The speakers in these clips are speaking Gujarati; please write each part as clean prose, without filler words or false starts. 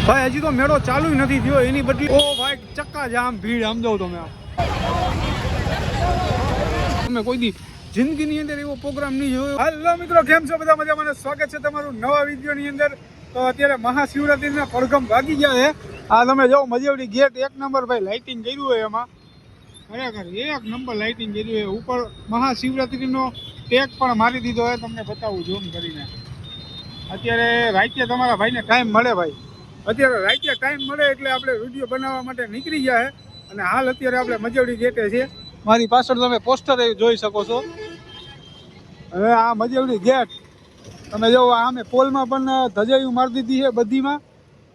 ભાઈ હજી તો મેળો ચાલુ નથી થયો એની બદલી ઓ ભાઈ ચક્કા જામ ભીડ આમ જાવ તમે કોઈ દી જિંદગીની અંદર એવો પ્રોગ્રામ નહીં જોયો. હાલો મિત્રો, કેમ છો બધા? મજામાં. સ્વાગત છે તમારું નવા વિડીયોની અંદર. તો અત્યારે મહાશિવરાત્રીના પડઘમ વાગી ગયા છે. આ તમે જો મજેવડી ગેટ એક નંબર ભાઈ લાઇટિંગ કર્યું હોય એમાં ખરેખર એક નંબર લાઇટિંગ કર્યું હોય. ઉપર મહાશિવરાત્રીનો ટેગ પણ મારી દીધો હોય. તમને બતાવું ઝૂમ કરીને. અત્યારે રાતે તમારા ભાઈને ટાઈમ મળે ભાઈ, અત્યારે રાતે ટાઈમ મળે એટલે આપણે વિડીયો બનાવવા માટે નીકળી ગયા છે. અને હાલ અત્યારે આપણે મજેવડી ગેટે છે. મારી પાછળ તમે પોસ્ટર જોઈ શકો છો. હવે આ મજેવડી ગેટ તમે જો આમે પોલમાં પણ ધજાયું મારી દીધી છે બધીમાં.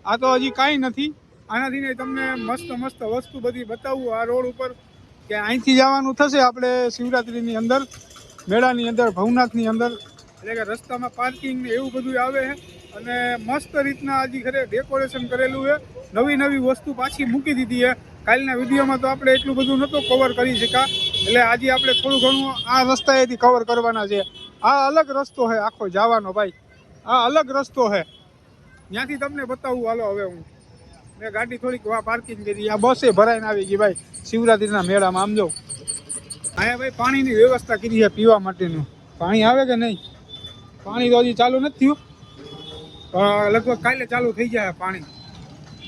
આ તો હજી કાંઈ નથી. આનાથી નહીં તમને મસ્ત મસ્ત વસ્તુ બધી બતાવું આ રોડ ઉપર કે અહીંથી જવાનું થશે આપણે શિવરાત્રિની અંદર, મેળાની અંદર, ભવનાથની અંદર. એટલે કે રસ્તામાં પાર્કિંગ ને એવું બધું આવે છે. અને મસ્ત રીતના હજી ખરે ડેકોરેશન કરેલું છે. નવી નવી વસ્તુ પાછી મૂકી દીધી છે. કાલના વિડીયોમાં તો આપણે એટલું બધું નહોતું કવર કરી શક્યા, એટલે આજે આપણે થોડું ઘણું આ રસ્તાએથી કવર કરવાના છે. આ અલગ રસ્તો છે આખો જવાનો ભાઈ, આ અલગ રસ્તો છે. ત્યાંથી તમને બતાવું. હાલો હવે હું મેં ગાડી થોડીક પાર્કિંગ કરી. આ બસે ભરાઈને આવી ગઈ ભાઈ શિવરાત્રીના મેળામાં. આમ જો અહીંયા ભાઈ પાણીની વ્યવસ્થા કરી છે પીવા માટેનું. પાણી આવે કે નહીં? પાણી તો હજી ચાલુ નથી થયું, લગભગ કાલે ચાલુ થઈ જાય પાણી.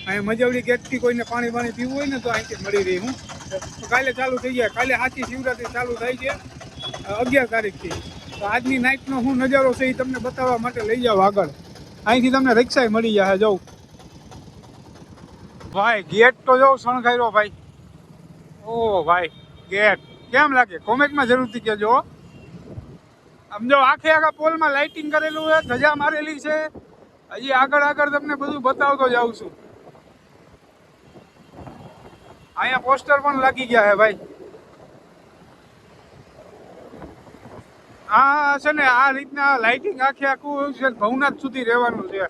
અહીંયા મજવડી ગેટથી કોઈને પાણી પીવું હોય ને તો અહીંથી મળી રહી. હું કાલે ચાલુ થઈ જાય. કાલે સાચી શિવરાત્રી ચાલુ થાય છે 11 તારીખથી. તો આજની નાઇટનો શું નજારો છે એ તમને બતાવવા માટે લઈ જાઓ આગળ. અહીંથી તમને રિક્ષા મળી જાય. જવું ભાઈ ગેટ તો જો શણગાર્યો ભાઈ. ઓ ભાઈ ગેટ કેમ લાગે કોમેન્ટમાં જરૂરથી કહેજો. આમ જો આખે આખા પોલમાં લાઇટિંગ કરેલું છે, ધજા મારેલી છે. હજી આગળ તમને બધું બતાવતો જાઉં છું. અહીંયા પોસ્ટર પણ લાગી ગયા છે ભાઈ. આ છે ને આ રીતના લાઇટિંગ આખે આખું છે ભવનાથ સુધી રહેવાનું છે.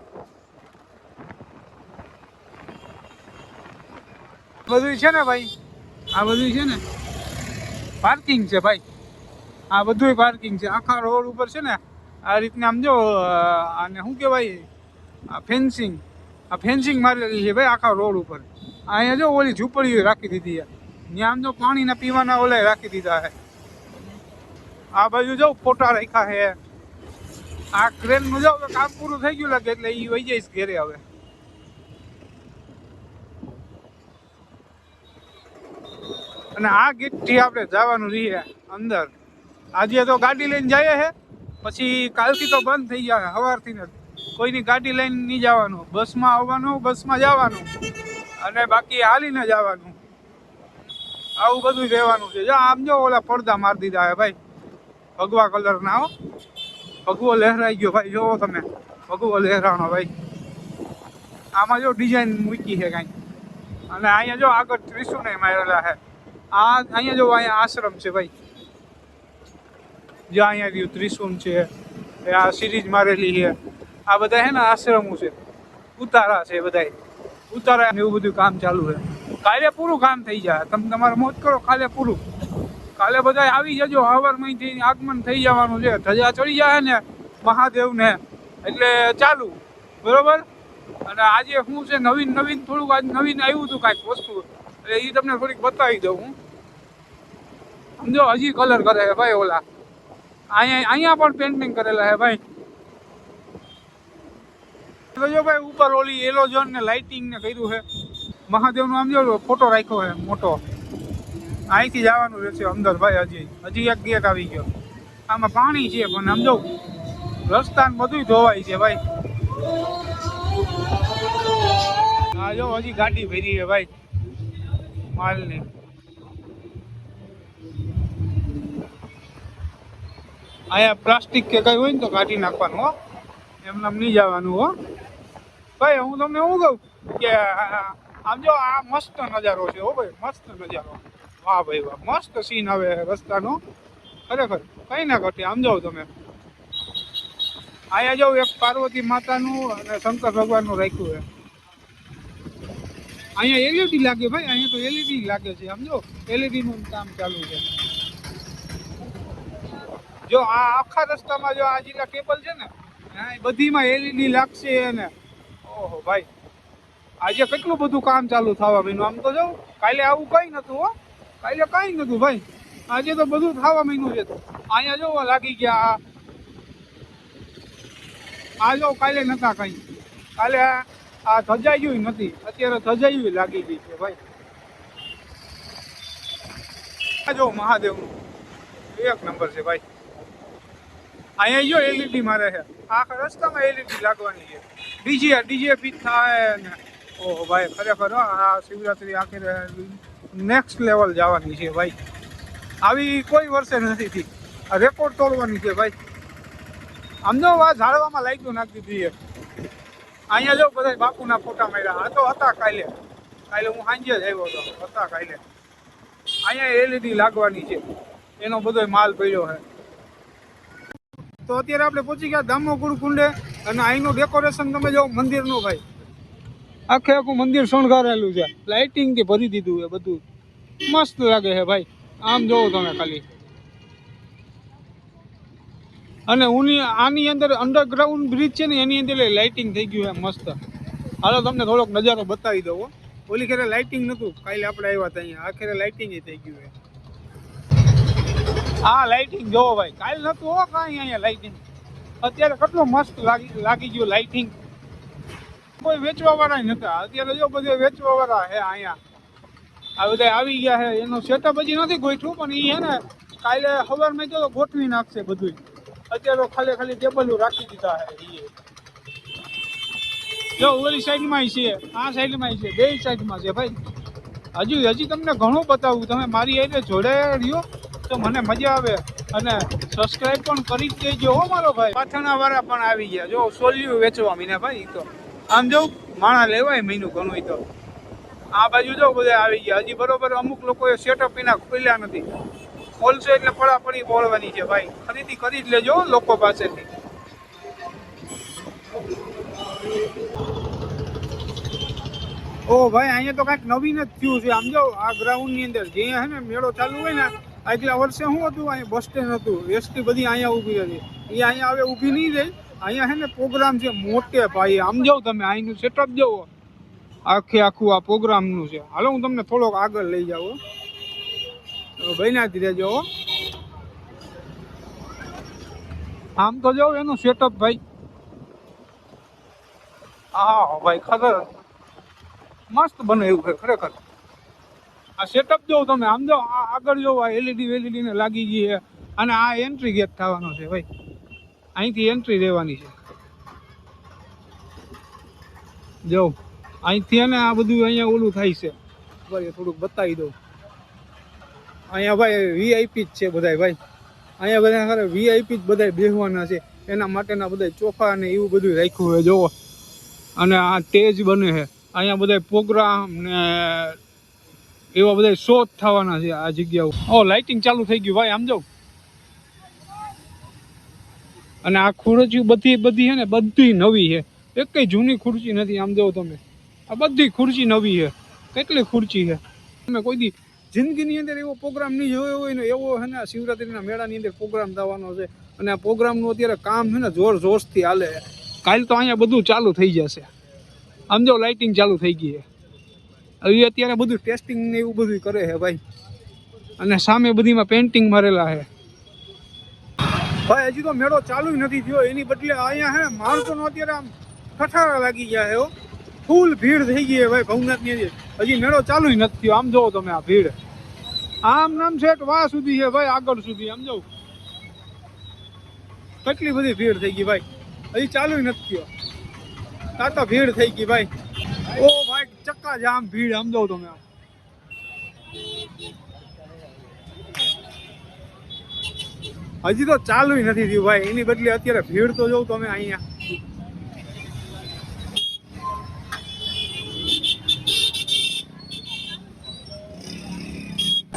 બધું છે ને ભાઈ, આ બધું છે ને પાર્કિંગ છે ભાઈ. આ બધું પાર્કિંગ છે આખા રોડ ઉપર છે ને. આ રીતના આમ જો આને શું કહેવાય, આ ફેન્સિંગ મારેલી છે ભાઈ આખા રોડ ઉપર. અહીંયા જો ઓલી ઝૂંપડીઓ રાખી દીધી છે. ત્યાં આમ જો પાણીના પીવાના ઓલે રાખી દીધા છે. આ બાજુ જો ફોટા રાખ્યા છે. આ ક્રેનનું જો કામ પૂરું થઈ ગયું લાગે એટલે એ વહી જઈશ ઘેરે હવે. અને આ ગેટથી આપણે જવાનું રહીએ અંદર. આજે તો ગાડી લઈને જઈએ છે, પછી કાલથી તો બંધ થઈ જાય સવારથી ને. કોઈની ગાડી લઈને નહીં જવાનું, બસમાં આવવાનું, બસમાં જવાનું અને બાકી હાલીને જવાનું. આવું બધું રહેવાનું છે. જો આમ જો ઓલા પડદા મારી દીધા છે ભાઈ ભગવા કલરના. હો ભગવો લહેરાઈ ગયો ભાઈ. જોવો તમે ભગવો લહેરાણો ભાઈ. આમાં જો ડિઝાઇન મૂકી છે કાંઈ. અને અહીંયા જો આગળ ત્રિશુને મારેલા છે. આ અહીંયા જો અહીંયા આશ્રમ છે ભાઈ. જો અહીંયા રહ્યું ત્રિશુન છે. આ સિરીઝ મારેલી છે. આ બધા છે ને આશ્રમો છે, ઉતારા છે બધા. ઉતારા એવું બધું કામ ચાલુ છે. કાલે પૂરું કામ થઈ જાય. તમે તમારે મોજ કરો. કાલે પૂરું. કાલે બધા આવી જજો. હવારમાંથી આગમન થઈ જવાનું છે. ધજા ચડી જાય ને મહાદેવને એટલે ચાલુ બરોબર. અને આજે શું છે નવીન થોડુંક આજ નવીન આવ્યું હતું કાંઈક વસ્તુ, એટલે એ તમને થોડીક બતાવી દઉં હું. સમજો હજી કલર કરે છે ભાઈ ઓલા. અહીંયા પણ પેન્ટિંગ કરેલા છે ભાઈ. જો ભાઈ ઉપર ઓલી એલોજન ને લાઇટિંગ ને કર્યું છે. મહાદેવનો આમ જો ફોટો રાખ્યો છે મોટો. અહીંથી જવાનું રહેશે અંદર ભાઈ. હજી એક ગેટ આવી ગયો. આમાં પાણી છે પણ આમ જો રસ્તા ને બધું ધોવાય છે ભાઈ. હા જો હજી ગાડી ભરી છે ભાઈ માલની. અહીંયા પ્લાસ્ટિક કે કઈ હોય ને તો કાઢી નાખવાનું. હો એમને નહીં જવાનું. હો ભાઈ હું તમને શું કહું કે આમ જો આ મસ્ત નજારો છે. હો ભાઈ મસ્ત નજારો. વાહ ભાઈ વાહ, મસ્ત સીન આવે રસ્તાનો ખરેખર કઈ ના ઘટે. આમ જાઓ તમે. અહીંયા જાઉં એક પાર્વતી માતાનું અને શંકર ભગવાનનું રાખ્યું છે. અહીંયા એલઈડી લાગે ભાઈ. અહીંયા તો એલઈડી લાગે છે. આમ જો એલઈડી નું કામ ચાલુ છે. જો આ આખા રસ્તામાં જો આ જેટલા કેબલ છે ને એ બધીમાં LED લાગશે. અને ઓહો ભાઈ, આજે કેટલું બધું કામ ચાલુ થવા માંડ્યું. આમ તો જાઉં કાલે આવું કઈ નતું હો, કાલે કઈ નતું ભાઈ, આજે તો બધું થવા માંડ્યું છે. અહીંયા જો લાગી ગયા આ જો, કાલે નતા કઈ, કાલે આ ધજાયું નથી, અત્યારે ધજાયું લાગી ગઈ છે ભાઈ. આ જો મહાદેવનું એક નંબર છે ભાઈ. અહીંયા જો LED મારે છે, આખા રસ્તામાં LED લાગવાની છે. ડીજે ફીટ થાય ને ઓહો ભાઈ, ખરેખર આ શિવરાત્રી આખરે નેક્સ્ટ લેવલ જવાની છે ભાઈ. આવી કોઈ વર્ષે નથી થઈ, આ રેકોર્ડ તોડવાની છે ભાઈ. આમ જો આ ઝાડવામાં લાગ્યું નાખી દીધી. અહીંયા જો બધા બાપુના ફોટા માર્યા. આ તો હતા કાલે હું સાંજે જ આવ્યો હતો, હતા કાલે. અહીંયા LED લાગવાની છે, એનો બધો માલ પડ્યો છે. તો અત્યારે આપણે પહોંચી ગયા દામોકુળ કુંડે. અને અહીંનું ડેકોરેશન તમે જો મંદિરનું ભાઈ, આખે આખું મંદિર શણગારેલું છે, લાઇટિંગથી ભરી દીધું છે બધું, મસ્ત લાગે છે ભાઈ. આમ જોવો તમે ખાલી. અને આની અંદર અંડરગ્રાઉન્ડ બ્રિજ છે ને, એની અંદર લાઇટિંગ થઈ ગયું છે મસ્ત. હાલો તમને થોડોક નજારો બતાવી દઉં. ઓલી ખેરે લાઇટિંગ નહોતું, કાલે આપણે આવ્યા હતા અહીંયા, આખરે લાઇટિંગ થઈ ગયું છે. હા લાઇટિંગ જોવો ભાઈ, કાલે નહોતું હો કાંઈ અહીંયા લાઇટિંગ. અત્યારે કેટલું મસ્ત લાગી ગયું લાઇટિંગ. કોઈ વેચવા વાળા નતા, અત્યારે જો બધે વેચવા વાળા હે અહીંયા. આ બધા આવી ગયા છે, એનું સેટઅપ હજી નથી ગોઠવું, પણ એ હે ને કાલે સવારમાં તો ગોઠવી નાખશે બધું. અત્યારે ખાલી ટેબલો રાખી દીધા છે. જો ઓલી સાઈડમાં છે, આ સાઈડમાં છે, બે સાઈડમાં છે ભાઈ. હજી તમને ઘણું બતાવું. તમે મારી એટલે જોડાયા રહ્યો તો મને મજા આવે. અને સબસ્ક્રાઈબ પણ કરી જ દેજો હો મારો ભાઈ. પાથરણા વાળા પણ આવી ગયા. જો સોલિયું વેચવા મીને ભાઈ. તો આમ જો માણા લેવાય મહિનું ઘણું. તો આ બાજુ જો બધા આવી ગયા. હજી બરોબર અમુક લોકોએ સેટઅપ એના ખોલ્યા નથી. ખોલશે એટલે પડાપડી બોલવાની છે ભાઈ. ખરીદી કરી જ લેજો લોકો પાસેથી. ઓ ભાઈ, અહીંયા તો કાંઈક નવીન જ થયું છે. આમ જો આ ગ્રાઉન્ડની અંદર જે હે ને મેળો ચાલુ હોય ને, આગલા વર્ષે શું હતું, અહીંયા બસ સ્ટેન્ડ હતું, એસટી બધી અહીંયા ઊભી હતી. એ અહીંયા હવે ઊભી નહીં રહી. અહીંયા હે ને પ્રોગ્રામ છે મોટે ભાઈ. આમ જાઓ તમે, અહીંનું સેટઅપ જુઓ, આખું આ પ્રોગ્રામનું છે. હાલો હું તમને થોડોક આગળ લઈ જાઉં, ભાઈનાથી રહેજો. આમ તો જાઓ એનું સેટઅપ ભાઈ. હા ભાઈ, ખરેખર મસ્ત બનાવ્યું છે ખરેખર. આ સેટઅપ જો તમે, આમ જો આગળ જો આ LED ને લાગી ગઈ છે. અને આ એન્ટ્રી ગેટ થવાનો છે ભાઈ, અહીંથી એન્ટ્રી રહેવાની છે. જો અહીંથી ને આ બધું અહીંયા ઓલું થાય છે ભાઈ. થોડુંક બતાવી દઉં. અહીંયા ભાઈ VIP જ છે બધા ભાઈ. અહીંયા બધા ખરે VIP જ બધા બેસવાના છે. એના માટેના બધા ચોખા ને એવું બધું રાખ્યું હોય જોવો. અને આ સ્ટેજ બને છે અહીંયા, બધા પ્રોગ્રામ ને એવા બધા શો થવાના છે આ જગ્યાઓ. ઓ લાઇટિંગ ચાલુ થઈ ગયું ભાઈ, આમ જાવ. અને આ ખુરચીઓ બધી છે ને, બધી નવી છે. એકઈ જૂની ખુરચી નથી. આમ જાવ તમે, આ બધી ખુરચી નવી છે. કેટલી ખુરચી છે. તમે કોઈ દી જિંદગીની અંદર એવો પ્રોગ્રામ નહીં જોયો હોય ને, એવો છે ને શિવરાત્રીના મેળાની અંદર પ્રોગ્રામ થવાનો છે. અને આ પ્રોગ્રામનું અત્યારે કામ છે ને જોરથી હાલે. કાલે તો અહીંયા બધું ચાલુ થઈ જશે. આમ જો લાઇટિંગ ચાલુ થઈ ગઈ છે. હવે અત્યારે બધું ટેસ્ટિંગ ને એવું બધું કરે છે ભાઈ. અને સામે બધીમાં પેન્ટિંગ મારેલા છે ભાઈ. હજી તો મેળો ચાલુ નથી થયો, એની બદલે અહીંયા હે માણસોનો અત્યારે આમ ઠઠારા લાગી ગયા છે. ફૂલ ભીડ થઈ ગઈ છે ભાઈ ભવનાથની અંદર. હજી મેળો ચાલુ નથી થયો. આમ જોવો તમે આ ભીડ, આમ નામ સેટ વાહ સુધી છે ભાઈ, આગળ સુધી. આમ જોવું કેટલી બધી ભીડ થઈ ગઈ ભાઈ. હજી ચાલુ નથી થયો, આ તો ભીડ થઈ ગઈ ભાઈ. ઓ ભાઈ ચક્કા જામ ભીડ. આમ જાવ તમે, હજી તો ચાલુ નથી થયું ભાઈ. એની બદલે અત્યારે ભીડ તો જોઉં તમે અહીંયા.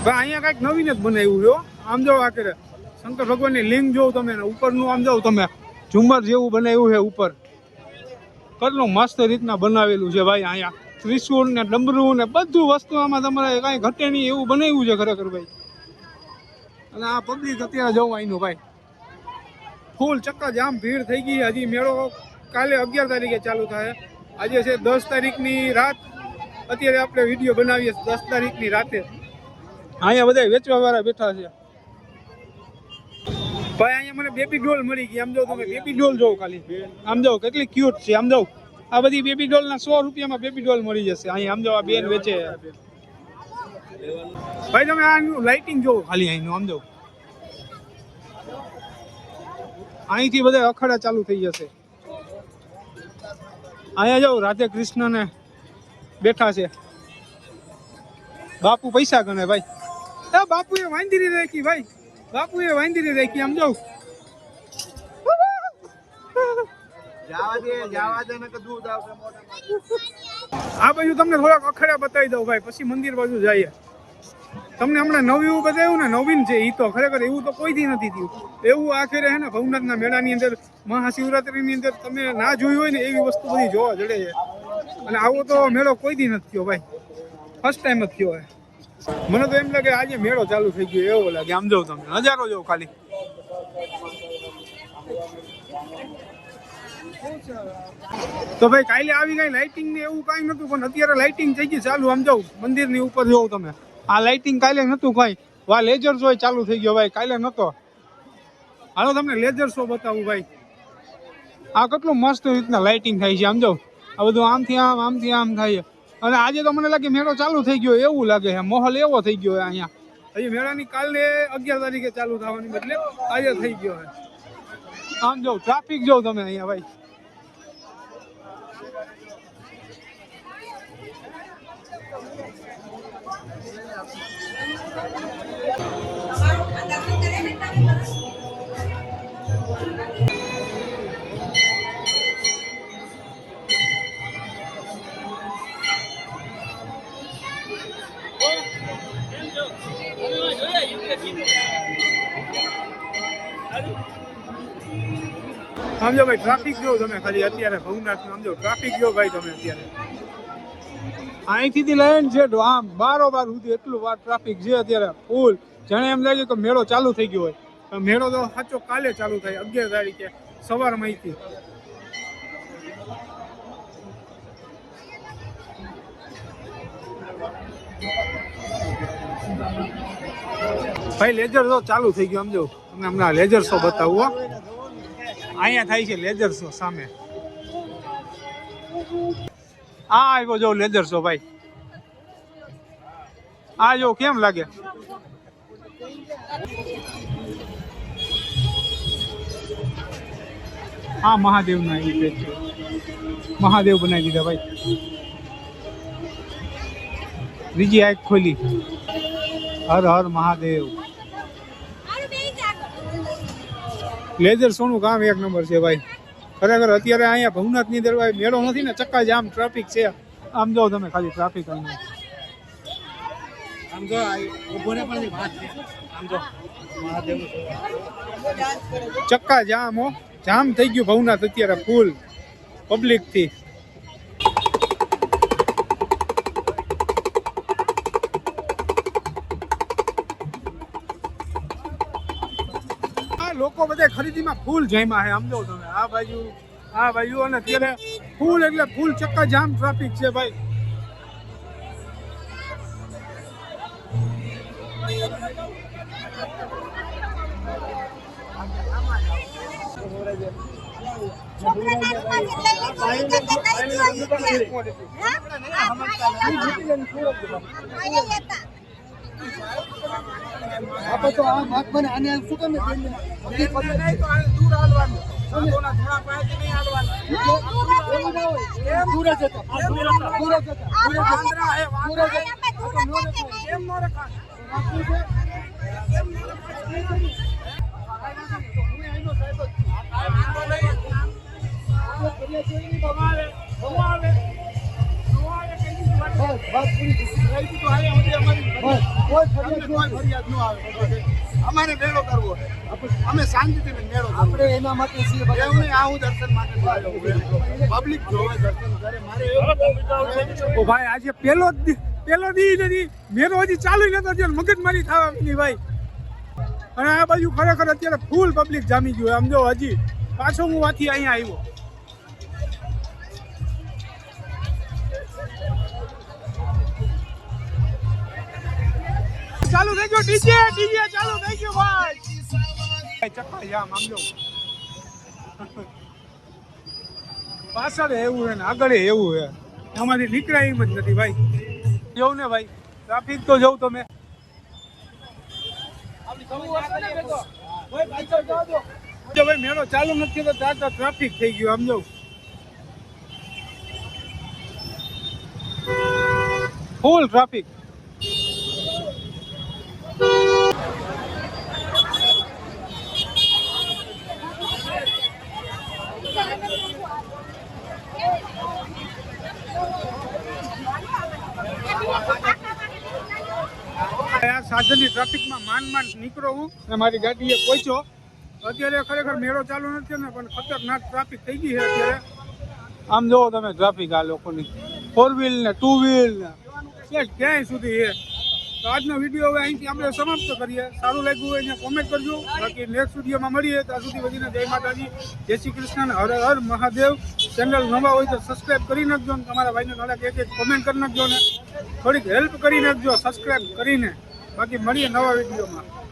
ભાઈ અહીંયા કઈક નવીન જ બનાવ્યું છે. આમ જાવ આખરે શંકર ભગવાનની લિંગ જોઉં તમે, ઉપરનું આમ જાવ તમે ઝુમર જેવું બનાવ્યું છે ઉપર. કેટલું મસ્ત રીતના બનાવેલું છે ભાઈ. અહીંયા ત્રિશુળ ને ડમરું ને બધું વસ્તુ આમાં તમારે કાંઈ ઘટે નહીં એવું બનાવ્યું છે ખરેખર ભાઈ. અને આ પબ્લિક અત્યારે જવું અહીંનું ભાઈ. ફૂલ ચક્કાજામ ભીડ થઈ ગઈ. હજી મેળો કાલે 11 તારીખે ચાલુ થાય. આજે છે 10 તારીખની રાત. અત્યારે આપણે વિડીયો બનાવીએ 10 તારીખની રાતે. અહીંયા બધા વેચવા વાળા બેઠા છે ભાઈ. અહીંયા મને બેબી ડોલ મળી ગઈ. આમ જાઓ તમે બેબી ડોલ જોવો ખાલી. આમ જાઓ કેટલી ક્યુટ છે. આમ જાઓ આ બધી બેબી ડોલના 100 રૂપિયામાં બેબી ડોલ મળી જશે. અહીંયા આમ જાઓ આ બેન વેચે ભાઈ. તમે આનું લાઇટિંગ જોવો ખાલી અહીંનું. આમ જાઓ અહીંથી બધા અખાડા ચાલુ થઈ જશે. અહીંયા જાઓ રાધે કૃષ્ણને બેઠા છે. બાપુ પૈસા ગણે ભાઈ. બાપુએ વાંદરી રાખી ભાઈ. બાપુએ વાંદરી રાખી. આમ જાઉં આ બાજુ તમને થોડાક અખાડા બતાવી દઉં ભાઈ, પછી મંદિર બાજુ જઈએ. તમને હમણાં નવું બતાવ્યું ને, નવીન છે એ તો ખરેખર એવું તો કોઈથી નથી થયું. એવું આખરે હે ને ભવનાથના મેળાની અંદર મહાશિવરાત્રીની અંદર તમે ના જોયું હોય ને એવી વસ્તુ બધી જોવા જડે છે. અને આવો તો મેળો કોઈથી નથી થયો ભાઈ, ફર્સ્ટ ટાઈમ જ થયો હોય. મને તો એમ લાગે આજે મેળો ચાલુ થઈ ગયો એવો લાગે. આમ જાવ તમે નજારો જોવો ખાલી. તો ભાઈ કાલે આવી ગઈ લાઇટિંગ ને એવું કાંઈ નતું, પણ અત્યારે લાઇટિંગ થઈ ગઈ ચાલુ. આમ જાવ મંદિરની ઉપર જોવો તમે. આ લાઇટિંગ કાલે નતું કાંઈ. વા લેઝર શો ચાલુ થઈ ગયો ભાઈ, કાલે નતો. હાલો તમને લેઝર શો બતાવું ભાઈ. આ કેટલું મસ્ત રીતના લાઇટિંગ થાય છે. આમ જાવ આ બધું આમથી આમ આમથી આમ થાય. અને આજે તો મને લાગે મેળો ચાલુ થઈ ગયો એવું લાગે છે. માહોલ એવો થઈ ગયો અહીંયા. હજી મેળાની કાલે 11 તારીખે ચાલુ થવાની બદલે આજે થઈ ગયો છે. આમ જાવ ટ્રાફિક જોવ તમે અહીંયા ભાઈ. સમજો ભાઈ ટ્રાફિક જો તમે ખાલી અત્યારે ભવનાથ સમજો ટ્રાફિક જો ભાઈ તમે અત્યારે અહીંથી લઈને છે આમ બારોબાર સુધી એટલું વાર ટ્રાફિક છે અત્યારે ફૂલ. જાણે એમ લાગે કે મેળો ચાલુ થઈ ગયો હોય. મેળો તો સાચો કાલે ચાલુ થાય 11 તારીખે સવારમાં અહીંથી. ભાઈ લેઝર શો ચાલુ થઈ ગયો. સમજો તમને હમણાં લેઝર શો બતાવું. અહીંયા થાય છે લેઝર શો સામે. આ આવ્યો જો લેઝર શો ભાઈ. આ જો કેમ લાગે. આ મહાદેવ ના મહાદેવ બનાવી દીધા ભાઈ. બીજી આંખ ખોલી. હર હર મહાદેવ. લેઝર શો નું કામ એક નંબર છે ભાઈ. ખરેખર અત્યારે અહીંયા ભવનાથની અંદર ભાઈ મેળો નથી ને, ચક્કાજામ ટ્રાફિક છે. આમ જાઓ તમે ખાલી ટ્રાફિક. આમ જો ચક્કાજામ હો, જામ થઈ ગયું ભવનાથ અત્યારે ફૂલ પબ્લિક થી. લોકો બધા ખરીદીમાં ફૂલ જમ્યા છે. સમજો તમે આ બાજુ અને અત્યારે ફૂલ એટલે ફૂલ ચક્કાજામ ટ્રાફિક છે ભાઈ. આપણે તો આ ભાગ બને આને શું તમે દૂર હાલવાનું થોડા પાયથી નહીં હાલવાનું. દૂર જ હતા કેમ નો રખા. અમારે મેળો કરવો, અમે શાંતિથી મેળો આપણે એના માટે દર્શન માટે પબ્લિક જોવે દર્શન કરે. ભાઈ આજે પેલો દી નથી મેળો હજી ચાલુ નતો, મગજમારી થવાની ભાઈ. અને આ બાજુ ખરેખર અત્યારે ફૂલ પબ્લિક જામી ગયું. આમ જો હજી પાછો હું વાથી અહીંયા આવ્યો. ચાલુ થઈ ગયો ડીજે ચાલુ થઈ ગયો ભાઈ. ચક્કા જામ આમ જો પાછળ એવું છે ને આગળ એવું છે, એમાંથી નીકળાય એમ જ નથી ભાઈ. જવું ને ભાઈ, ટ્રાફિક તો જવું તમે. ભાઈ મેળો ચાલુ નથી તો ત્યાં ટ્રાફિક થઈ ગયું આમ જો ફૂલ ટ્રાફિક. સાધનની ટ્રાફિકમાં માંડ નીકળો હું અને મારી ગાડીએ પહોંચ્યો. અત્યારે ખરેખર મેળો ચાલુ નથી ને પણ ખતરનાક ટ્રાફિક થઈ ગઈ છે અત્યારે. આમ જોવો તમે ટ્રાફિક આ લોકોની 4 વ્હીલ ને 2 વ્હીલ ને ક્યાંય સુધી છે. તો આજનો વિડીયો હવે અહીંથી આપણે સમાપ્ત કરીએ. સારું લાગ્યું હોય એને કોમેન્ટ કરજો. બાકી નેક્સ્ટ વિડીયોમાં મળીએ. ત્યાં સુધી વધીને જય માતાજી, જય શ્રી કૃષ્ણ, હર હર મહાદેવ. ચેનલ નવા હોય તો સબસ્ક્રાઈબ કરી નાખજો ને તમારા ભાઈને થોડાક એક કોમેન્ટ કરી નાખજો ને થોડીક હેલ્પ કરી નાખજો સબસ્ક્રાઈબ કરીને. બાકી મળીએ નવા વિડીયોમાં.